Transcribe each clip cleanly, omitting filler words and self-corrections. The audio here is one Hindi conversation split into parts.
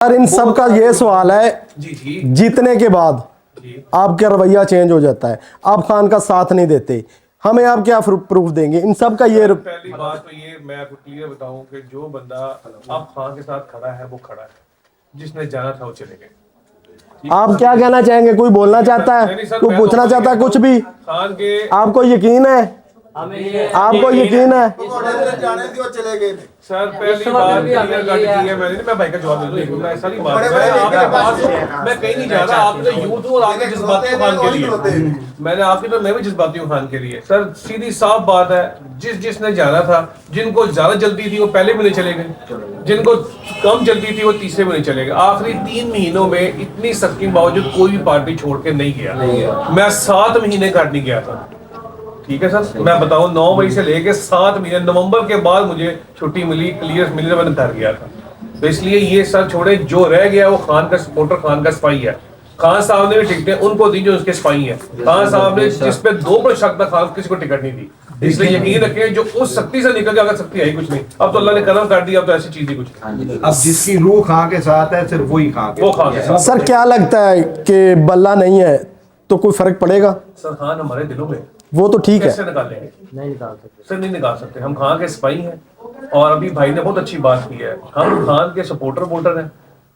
सर इन सब का ये सवाल है, जीतने के बाद आपका रवैया चेंज हो जाता है, आप खान का साथ नहीं देते, हमें आप क्या प्रूफ देंगे इन सब का? ये पहली बात तो ये मैं आपको क्लियर बताऊं कि जो बंदा अब खान के साथ खड़ा है वो खड़ा है, जिसने जाना था वो चले गए। आप क्या कहना चाहेंगे? कोई बोलना चाहता है, कोई पूछना चाहता है कुछ भी? खान के आपको यकीन है? आपको यकीन है? सर पहली बात क्लियर कट की है मैंने, मैं भाई का जवाब दे दूं, ऐसा नहीं बात है, मैं कहीं नहीं जा रहा, आपने यूथ और आपने जज्बाती खान के लिए, मैंने आपकी तो मैं भी जज्बाती हूँ खान के लिए। सर सीधी साफ बात है, जिसने जाना था, जिनको ज्यादा जल्दी थी वो पहले महीने चले गए, जिनको कम जल्दी थी वो तीसरे महीने चले गए। आखिरी 3 महीनों में इतनी सख्ती के बावजूद कोई भी पार्टी छोड़ के नहीं गया। मैं 7 महीने काट नहीं गया था, ठीक है सर, मैं बताऊं 9 मई से लेके 7 महीने, नवंबर के बाद मुझे छुट्टी मिली, क्लियर मिली, मैंने घर गया था। तो इसलिए ये सर छोड़े, जो रह गया वो खान का सपोर्टर, खान का सिपाही है। खान साहब ने भी टिकटें उनको दी जो उसके सिपाही हैं। खान साहब ने जिस पे 2% शक था, खान किसी को टिकट नहीं दी। इसलिए यकीन रखें जो उस सख्ती से निकल के, अगर सख्ती आई कुछ नहीं, अब तो अल्लाह ने करम कर दिया, अब तो ऐसी चीज ही कुछ नहीं। अब जिसकी रूह खां के साथ है सिर्फ वही खां के, वो खान के साथ। सर क्या लगता है कि बल्ला नहीं है तो कोई फर्क पड़ेगा? सर खान हमारे दिलों में, वो तो ठीक है, कैसे निकालेंगे? नहीं निकाल सकते सर, नहीं निकाल सकते। हम खान के सिपाही हैं, और अभी भाई ने बहुत अच्छी बात की है, हम खान के सपोर्टर वोटर हैं।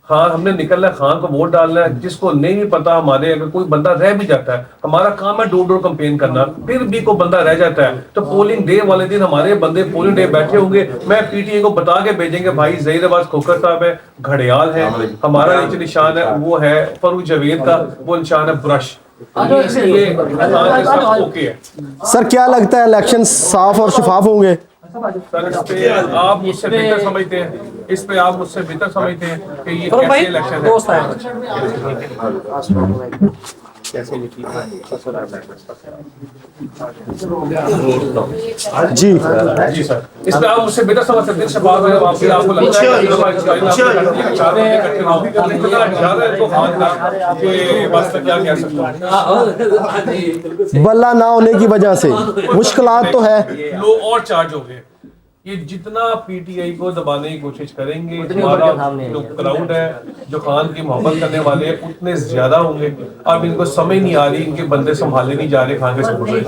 खान हमने निकलना है, खान को वोट डालना है। जिसको नहीं भी पता, हमारे अगर कोई बंदा रह भी जाता है, हमारा काम है डोर डोर कैंपेन करना, फिर भी कोई बंदा रह जाता है तो पोलिंग डे वाले दिन हमारे बंदे पोलिंग डे बैठे होंगे, मैं पीटीए को बता के भेजेंगे भाई जहीराबाद खोखर साहब है, घड़ियाल है, हमारा नीचे निशान है वो है फरूक जावेद का, वो निशान है ब्रश। इसलिए ओके है। सर क्या लगता है इलेक्शन साफ और शफाफ होंगे? सर इस पे आप मुझसे बेहतर समझते हैं, इस पे आप मुझसे बेहतर समझते हैं कि ये कैसे इलेक्शन है। जी जी सर, इस पे आप मुझसे बेहतर समझ सकते हैं। शबाब है, आपको लगता है कि क्या कह सकता हूं, बल्ला ना होने की वजह से मुश्किलात तो है, लोग और चार्ज हो गए। ये जितना पीटीआई को दबाने की कोशिश करेंगे, हमारा जो क्राउड है, जो खान की मोहब्बत करने वाले हैं, उतने ज्यादा होंगे। अब इनको समझ नहीं आ रही, इनके बंदे संभाले नहीं जा रहे खान के सपोर्टर।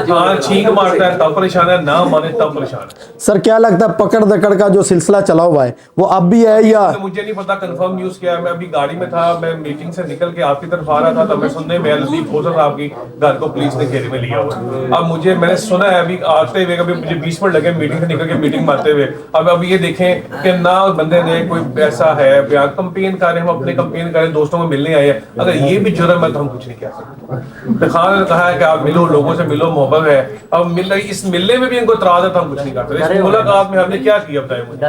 खान छींक मारता है तब परेशान है, ना माने तब परेशान है। सर क्या लगता है पकड़ दकड़ का जो सिलसिला चला हुआ है वो अब भी है या? मुझे नहीं पता, कंफर्म न्यूज क्या है। मैं अभी गाड़ी में था, मैं मीटिंग से निकल के आपकी तरफ आ रहा था, तब मैं सुनने में लतीफ खोसर साहब की घर को पुलिस ने घेरे में लिया हुआ। अब मैंने सुना है अभी आते हुए, कभी मुझे 20 मिनट लगे मीटिंग से निकल के मीटिंग मारते हुए। अब ये देखें कि ना बंदे ने कोई ऐसा है बयान, कंपेन कर रहे हैं, हम अपने कंपेन कर रहे हैं, दोस्तों में मिलने आए हैं। अगर ये भी जुर्म है तो हम कुछ नहीं कह सकते। तो खान ने कहा है कि आप मिलो, लोगों से मिलो, मोहब्बत है। अब मिल रही, इस मिलने में भी इनको इतराज है तो हम कुछ नहीं कर सकते। इस मुलाकात में हमने क्या किया बताएं मुझे?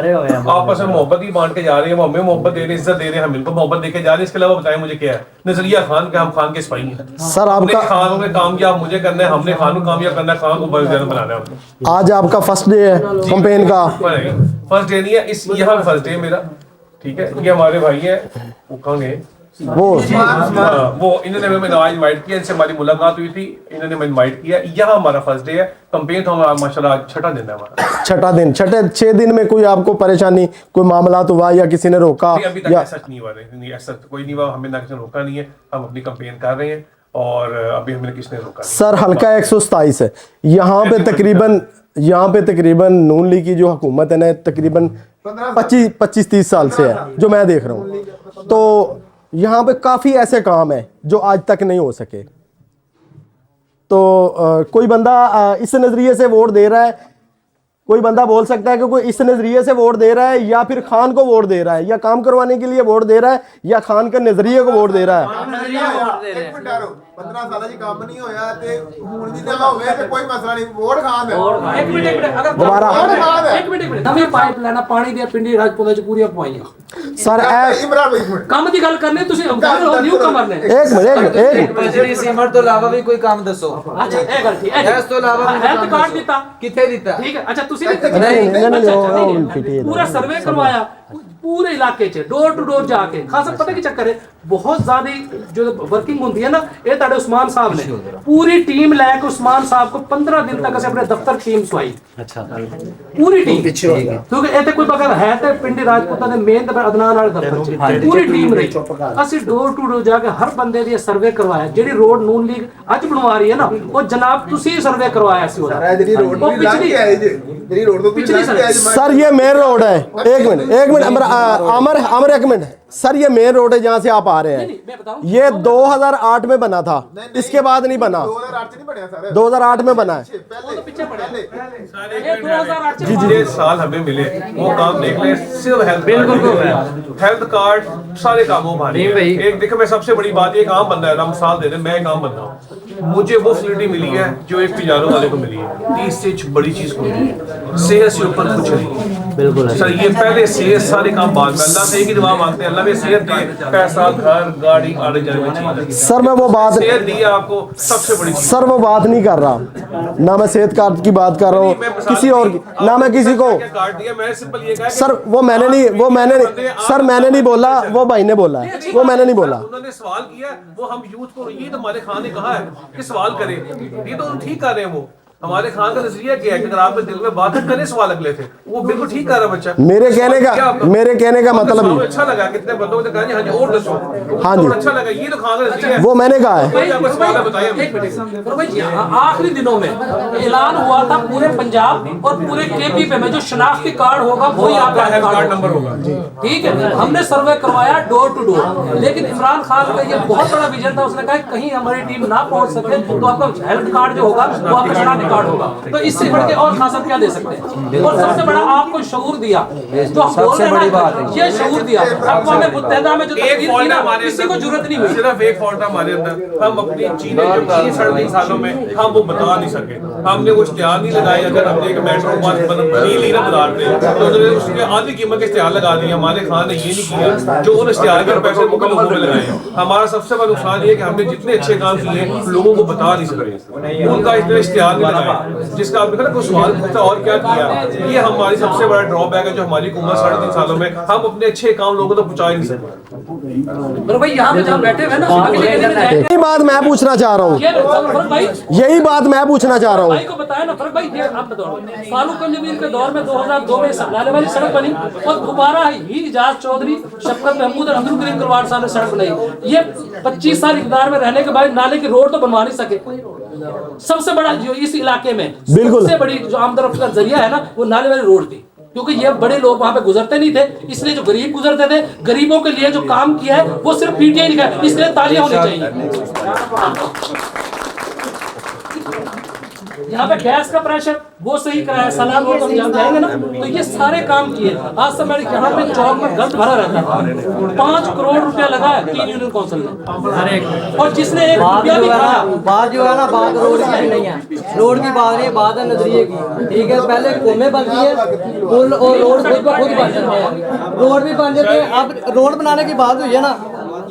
आपस में मोहब्बत ही बांट के जा रहे हैं, वो हमें मोहब्बत दे रहे हैं, इज्जत दे रहे हैं, हम इनको मोहब्बत देके जा रहे हैं। इसके अलावा बताएं मुझे क्या है नजरिया खान का? हम खान के सिपाही हैं सर। आपका खान ने कामयाब मुझे करना है, हमने खान को कामयाब करना है, खान को बड़े बनाना है। आज आपका फर्स्ट डे है कैंपेन का? फर्स्ट डे नहीं है, इस यहाँ फर्स्ट डे मेरा, ठीक है। ये हमारे भाई है उखांगे, वो इन्होंने हमें इनवाइट किया, इनसे हमारी मुलाकात हुई थी, इन्होंने हमें इनवाइट किया। यहाँ हमारा फर्स्ट डे है कैंपेन, तो हमारा माशाल्लाह छठा दिन है हमारा। छठा दिन, छठे 6 दिन में कोई आपको परेशानी, कोई मामला तो हुआ या किसी ने रोका? अभी तक ऐसा नहीं हुआ, नहीं ऐसा कोई नहीं हुआ, हमें ना किसी ने रोका नहीं है, हम अपनी कैंपेन कर रहे हैं और अभी हमें किसने रोका? सर हल्का 127 है यहाँ पे तकरीबन नून लीग की जो हुकूमत है ना, तकरीबन 25-30 साल से है जो मैं देख रहा हूँ। तो यहाँ पे काफ़ी ऐसे काम है जो आज तक नहीं हो सके। तो कोई बंदा इस नज़रिए से वोट दे रहा है, कोई बंदा बोल सकता है कि कोई इस नज़रिए से वोट दे रहा है या फिर खान को वोट दे रहा है, या काम करवाने के लिए वोट दे रहा है, या खान के नज़रिए को वोट दे रहा है। 15 साल जी काम नहीं होया ते हुण भी ना होवे ते कोई मसला नहीं, वोट खान है। एक मिनट अगर दोबारा एक मिनट नवी पाइप लाना पानी दी पिंडी राजपुरा च पूरी पवाइयां सर इमरान भाई काम दी गल करने तुसी न्यू कमर ने एक मिनट बजरी सीमेंट तो अलावा भी कोई काम दसो। अच्छा ए गल ठीक है, इस तो अलावा हेल्थ कार्ड दिता किथे दिता? ठीक है। अच्छा तुसी नहीं पूरा सर्वे करवाया, पूरे इलाके च डोर टू डोर जाके खास पता की चक्कर है बहुत ज्यादा जो वर्किंग होती है ना ये ताड़े उस्मान साहब ने पूरी टीम लैके उस्मान साहब को 15 दिन तक असें अपने दफ्तर टीम सुआई अच्छा पूरी टीम क्योंकि ये कोई बगैर है तो पिंडी राजपूतां दे मेन ते अदनान वाले दफ्तर च पूरी टीम रही असि डोर टू डोर जाके हर बंदे दी सर्वे करवाया जेडी रोड नून लीग अज बनवा रही है ना वो जनाब तुसी सर्वे करवाया सी ओदा ਜਿਹੜੀ ਰੋਡ ਤੋਂ पिछली सर ये मेन रोड है, एक मिनट अमर एक मिनट सर, ये मेन रोड है जहाँ से आप आ रहे हैं, मैं बताऊं ये 2008 में बना था, इसके बाद नहीं बना, 2008 ਚ ਨਹੀਂ ਬਣਿਆ ਸਰ 2008 में बना है। ये 2008 च ये साल हमें मिले वो काम देख ले, सिर्फ हेल्थ कार्ड सारे कामों भारी है। एक देखो मैं सबसे बड़ी बात, एक आम बंदा है ना, मिसाल दे दे, मैं एक आम बंदा हूँ, मुझे वो फैसिलिटी मिली है जो एक पिजारों वाले को मिली है। 30 से बड़ी चीज कोई नहीं है, सेहत से ऊपर कुछ नहीं। बिल्कुल सर, ये पहले सेहत, सारे काम बाद में। अल्लाह से एक ही दुआ मांगते हैं, अल्लाह में सेहत दे, पैसा, घर, गाड़ी, आने जाने में चीज। सर मैं वो बात, सेहत दी है आपको सबसे बड़ी चीज। सर वो बात नहीं कर रहा, ना मैं सेहत कार्ड की बात कर रहा हूँ किसी और की, ना मैं किसी को कार्ड दिया, मैंने सिंपल ये कहा सर वो मैंने नहीं सर मैंने नहीं बोला, वो भाई ने बोला है, वो मैंने नहीं बोला। उन्होंने सवाल किया, वो हम यूथ को, ये तो हमारे खान ने कहा है कि सवाल करें, ये तो ठीक कर रहे हैं। वो हमारे खान का नजरिया क्या है कि अगर आपके दिल में बात करें सवाल अगले थे, वो बिल्कुल ठीक कर रहा बच्चा। मेरे कहने का मतलब ये अच्छा लगा, कितने बंदों ने कहा हाँ जी और दसो, हाँ जी अच्छा लगा, ये तो खान का नजरिया है, वो मैंने कहा है। कोई आपको सवाल है बताइए। आखिरी दिनों में ऐलान हुआ था पूरे पंजाब और पूरे केपी पे में जो शनाख्ती कार्ड होगा वही आपका हेल्थ कार्ड नंबर होगा, ठीक है। हमने सर्वे करवाया डोर टू डोर, लेकिन इमरान खान का ये बहुत बड़ा विजन था, उसने कहा कहीं हमारी टीम ना पहुंच सके तो आपका हेल्थ कार्ड जो होगा वो आपका शनाख्ती कार्ड होगा। तो इससे बढ़ के और खास क्या दे सकते हैं। और सबसे बड़ा आपको शऊर दिया, जो सबसे बड़ी बात है ये शऊर दिया। अक़वाम मुत्तहिदा में जो तकरीर की ना, किसी को जरूरत नहीं हुई, सिर्फ एक फॉल्ट है हमारे अंदर, हम अपनी चीजें जो 3-3.5 सालों में हम वो बता नहीं सके, हमने वो इश्तिहार नहीं लगाए। अगर हमने एक मेट्रो बनी ली ना बाजार में, तो उन्होंने उसके आधी कीमत के इश्तिहार लगा दिए। हमारे खान ने ये नहीं किया, जो उन इश्तिहार के पैसे मुख्य लोगों में लगाए। हमारा सबसे बड़ा नुकसान ये है कि हमने जितने अच्छे काम किए लोगों को बता नहीं सके, उनका इतना इश्तिहार नहीं लगाया, जिसका आपने कहा कोई सवाल पूछा और क्या किया। ये हमारी सबसे बड़ा ड्रॉबैक है जो हमारी हुकूमत 3.5 सालों में, हम अपने अच्छे काम लोगों तक पहुंचा ही नहीं सकते। भाई यहाँ पे जहाँ बैठे हुए ना, आगे लेके नहीं जाएंगे। यही बात मैं पूछना चाह रहा हूँ, यही बात मैं पूछना चाह रहा हूँ। भाई को बताया ना फर्क भाई, आप बताओ फारूक जमीर के दौर में 2002 में नाले वाली सड़क बनी और दोबारा ही इजाज चौधरी, शफकत महमूद और अब्दुल करीम कुरवान साहब ने सड़क बनाई। ये 25 साल इक़्तिदार में रहने के बाद नाले की रोड तो बनवा नहीं सके। सबसे बड़ा जो इस इलाके में सबसे बड़ी जो आमदरफ्त का जरिया है ना, वो नाले वाली रोड थी, क्योंकि ये बड़े लोग वहां पे गुजरते नहीं थे, इसलिए जो गरीब गुजरते थे, गरीबों के लिए जो काम किया है वो सिर्फ पीटीआई ने किया, इसलिए तालियां होनी चाहिए। यहाँ पे गैस का प्रेशर वो सही कराया, सलाम वो तो हम जाएंगे ना, तो ये सारे काम किए। आज से मैं यहाँ पे चौक में गंद भरा रहता था, 5 करोड़ रुपया लगाया 3 यूनियन काउंसिल ने, और जिसने 1 रुपया भी खाया। बात जो है ना, बात रोड की नहीं है, रोड की बात नहीं, बात है नजरिए की, ठीक है। पहले कोमे बनती है, पुल और रोड खुद बन जाते हैं, रोड भी बन जाते हैं। अब रोड बनाने की बात हुई है ना,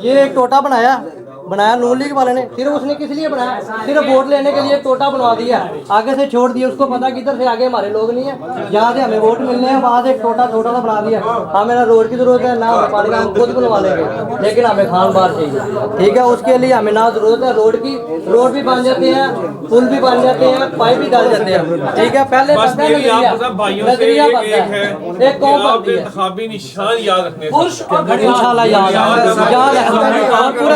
ये एक टोटा बनाया नून लीग वाले ने, फिर उसने किस लिए बनाया, सिर्फ वोट लेने के लिए एक टोटा बनवा दिया, आगे से छोड़ दिया। उसको पता कि इधर से आगे हमारे लोग नहीं है, जहाँ से हमें वोट मिलने हैं वहाँ से एक टोटा छोटा सा बना दिया। हमें ना रोड की जरूरत है ना पानी का, हम खुद बनवा लेंगे, लेकिन हमें खान बार चाहिए, ठीक है। उसके लिए हमें ना जरूरत है रोड की, रोड भी बन जाते हैं, पुल भी बन जाते हैं, पाइप भी डाल जाते हैं, ठीक है। पहले नजरिया बनता है, एक कौन बनती है, निशान याद रखने इंशाल्लाह याद पूरा